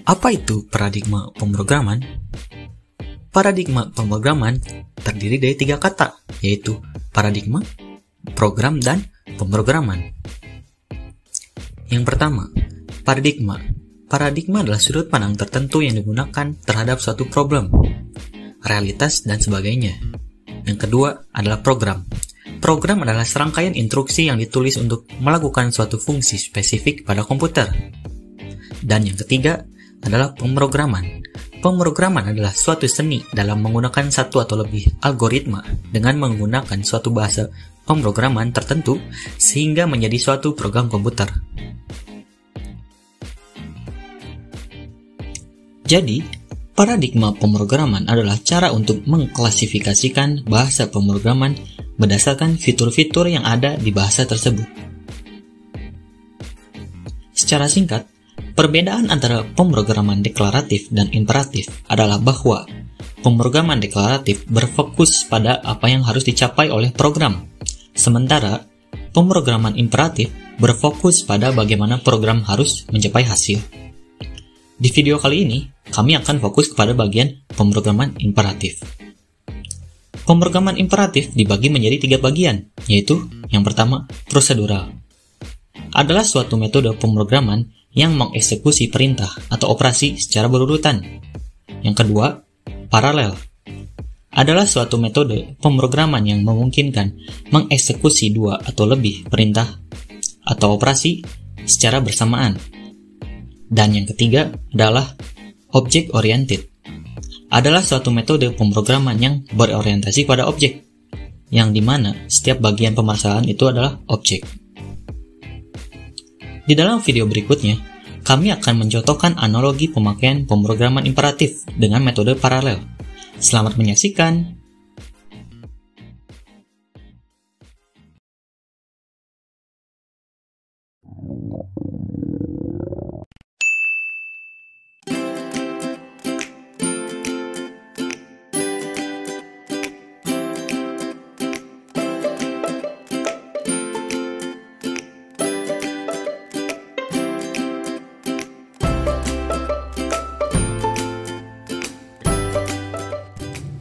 Apa itu paradigma pemrograman? Paradigma pemrograman terdiri dari 3 kata, yaitu paradigma, program, dan pemrograman. Yang pertama, paradigma. Paradigma adalah sudut pandang tertentu yang digunakan terhadap suatu problem, realitas, dan sebagainya. Yang kedua adalah program. Program adalah serangkaian instruksi yang ditulis untuk melakukan suatu fungsi spesifik pada komputer. Dan yang ketiga adalah pemrograman. Pemrograman adalah suatu seni dalam menggunakan satu atau lebih algoritma dengan menggunakan suatu bahasa pemrograman tertentu sehingga menjadi suatu program komputer. Jadi, paradigma pemrograman adalah cara untuk mengklasifikasikan bahasa pemrograman berdasarkan fitur-fitur yang ada di bahasa tersebut. Secara singkat, perbedaan antara pemrograman deklaratif dan imperatif adalah bahwa pemrograman deklaratif berfokus pada apa yang harus dicapai oleh program, sementara pemrograman imperatif berfokus pada bagaimana program harus mencapai hasil. Di video kali ini, kami akan fokus kepada bagian pemrograman imperatif. Pemrograman imperatif dibagi menjadi 3 bagian, yaitu yang pertama, prosedural. Adalah suatu metode pemrograman yang mengeksekusi perintah atau operasi secara berurutan. Yang kedua, paralel. Adalah suatu metode pemrograman yang memungkinkan mengeksekusi 2 atau lebih perintah atau operasi secara bersamaan. Dan yang ketiga adalah object oriented. Adalah suatu metode pemrograman yang berorientasi pada objek, yang dimana setiap bagian pemasalahan itu adalah objek. Di dalam video berikutnya, kami akan mencontohkan analogi pemakaian pemrograman imperatif dengan metode paralel. Selamat menyaksikan!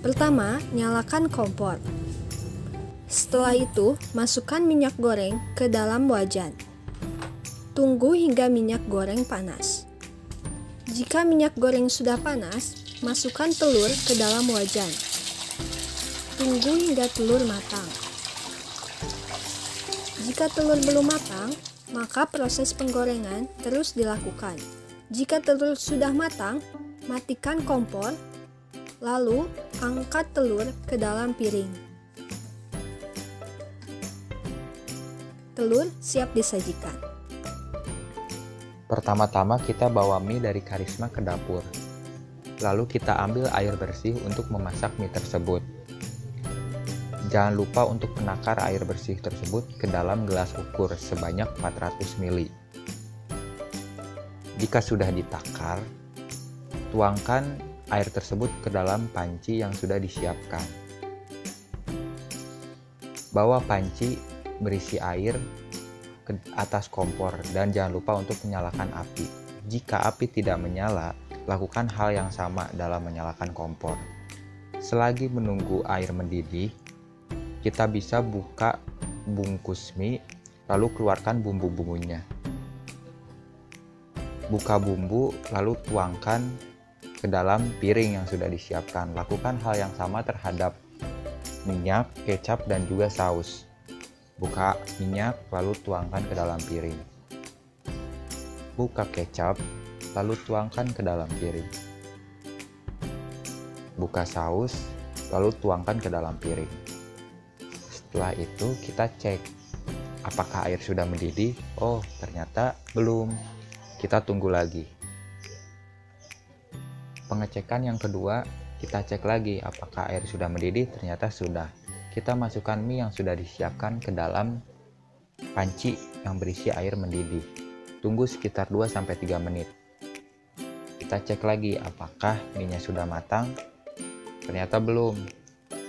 Pertama, nyalakan kompor. Setelah itu, masukkan minyak goreng ke dalam wajan. Tunggu hingga minyak goreng panas. Jika minyak goreng sudah panas, masukkan telur ke dalam wajan. Tunggu hingga telur matang. Jika telur belum matang, maka proses penggorengan terus dilakukan. Jika telur sudah matang, matikan kompor. Lalu, angkat telur ke dalam piring. Telur siap disajikan. Pertama-tama kita bawa mie dari Karisma ke dapur. Lalu kita ambil air bersih untuk memasak mie tersebut. Jangan lupa untuk menakar air bersih tersebut ke dalam gelas ukur sebanyak 400 ml. Jika sudah ditakar, tuangkan air tersebut ke dalam panci yang sudah disiapkan. Bawa panci berisi air ke atas kompor dan jangan lupa untuk menyalakan api. Jika api tidak menyala, lakukan hal yang sama dalam menyalakan kompor. Selagi menunggu air mendidih, kita bisa buka bungkus mie lalu keluarkan bumbu-bumbunya. Buka bumbu lalu tuangkan ke dalam piring yang sudah disiapkan. Lakukan hal yang sama terhadap minyak, kecap, dan juga saus. Buka minyak, lalu tuangkan ke dalam piring. Buka kecap, lalu tuangkan ke dalam piring. Buka saus, lalu tuangkan ke dalam piring. Setelah itu kita cek apakah air sudah mendidih. Oh, ternyata belum. Kita tunggu lagi. Pengecekan yang kedua, kita cek lagi apakah air sudah mendidih. Ternyata sudah. Kita masukkan mie yang sudah disiapkan ke dalam panci yang berisi air mendidih. Tunggu sekitar 2-3 menit. Kita cek lagi apakah mie-nya sudah matang. Ternyata belum.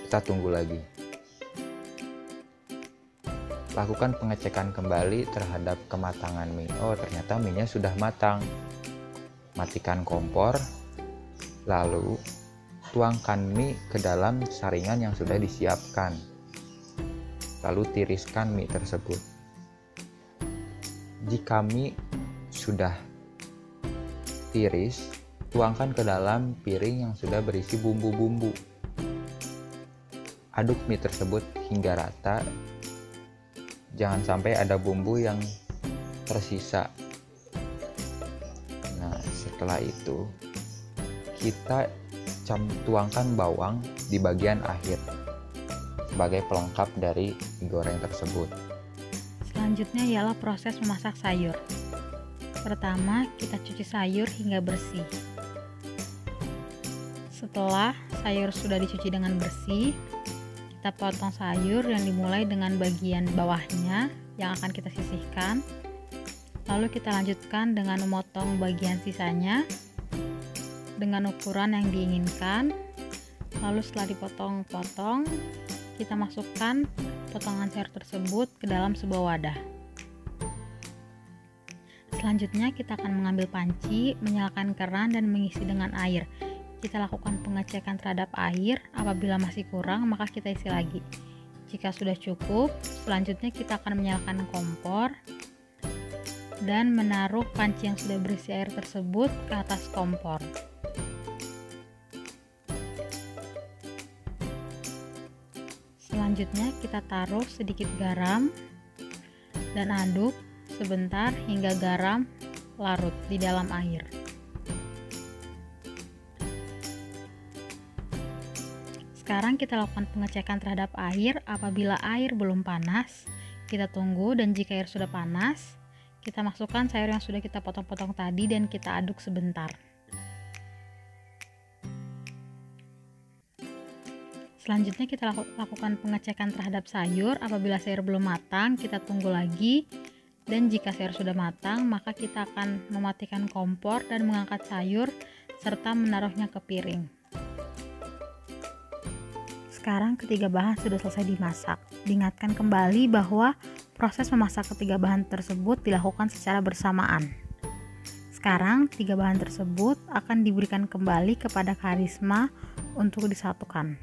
Kita tunggu lagi. Lakukan pengecekan kembali terhadap kematangan mie. Oh, ternyata mie-nya sudah matang. Matikan kompor, lalu tuangkan mie ke dalam saringan yang sudah disiapkan. Lalu tiriskan mie tersebut. Jika mie sudah tiris, tuangkan ke dalam piring yang sudah berisi bumbu-bumbu. Aduk mie tersebut hingga rata. Jangan sampai ada bumbu yang tersisa. Nah, setelah itu kita tuangkan bawang di bagian akhir sebagai pelengkap dari mie goreng tersebut. Selanjutnya ialah proses memasak sayur. Pertama, kita cuci sayur hingga bersih. Setelah sayur sudah dicuci dengan bersih, kita potong sayur yang dimulai dengan bagian bawahnya yang akan kita sisihkan. Lalu kita lanjutkan dengan memotong bagian sisanya dengan ukuran yang diinginkan. Lalu setelah dipotong-potong, kita masukkan potongan sayur tersebut ke dalam sebuah wadah. Selanjutnya kita akan mengambil panci, menyalakan keran dan mengisi dengan air. Kita lakukan pengecekan terhadap air. Apabila masih kurang, maka kita isi lagi. Jika sudah cukup, selanjutnya kita akan menyalakan kompor dan menaruh panci yang sudah berisi air tersebut ke atas kompor. Selanjutnya kita taruh sedikit garam dan aduk sebentar hingga garam larut di dalam air. Sekarang kita lakukan pengecekan terhadap air. Apabila air belum panas, kita tunggu, dan jika air sudah panas, kita masukkan sayur yang sudah kita potong-potong tadi dan kita aduk sebentar. Selanjutnya kita lakukan pengecekan terhadap sayur. Apabila sayur belum matang, kita tunggu lagi, dan jika sayur sudah matang, maka kita akan mematikan kompor dan mengangkat sayur serta menaruhnya ke piring. Sekarang ketiga bahan sudah selesai dimasak. Diingatkan kembali bahwa proses memasak ketiga bahan tersebut dilakukan secara bersamaan. Sekarang tiga bahan tersebut akan diberikan kembali kepada Karisma untuk disatukan.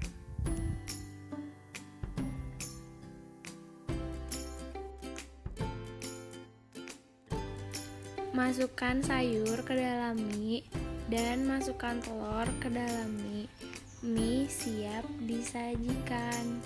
Masukkan sayur ke dalam mie dan masukkan telur ke dalam mie. Mie siap disajikan.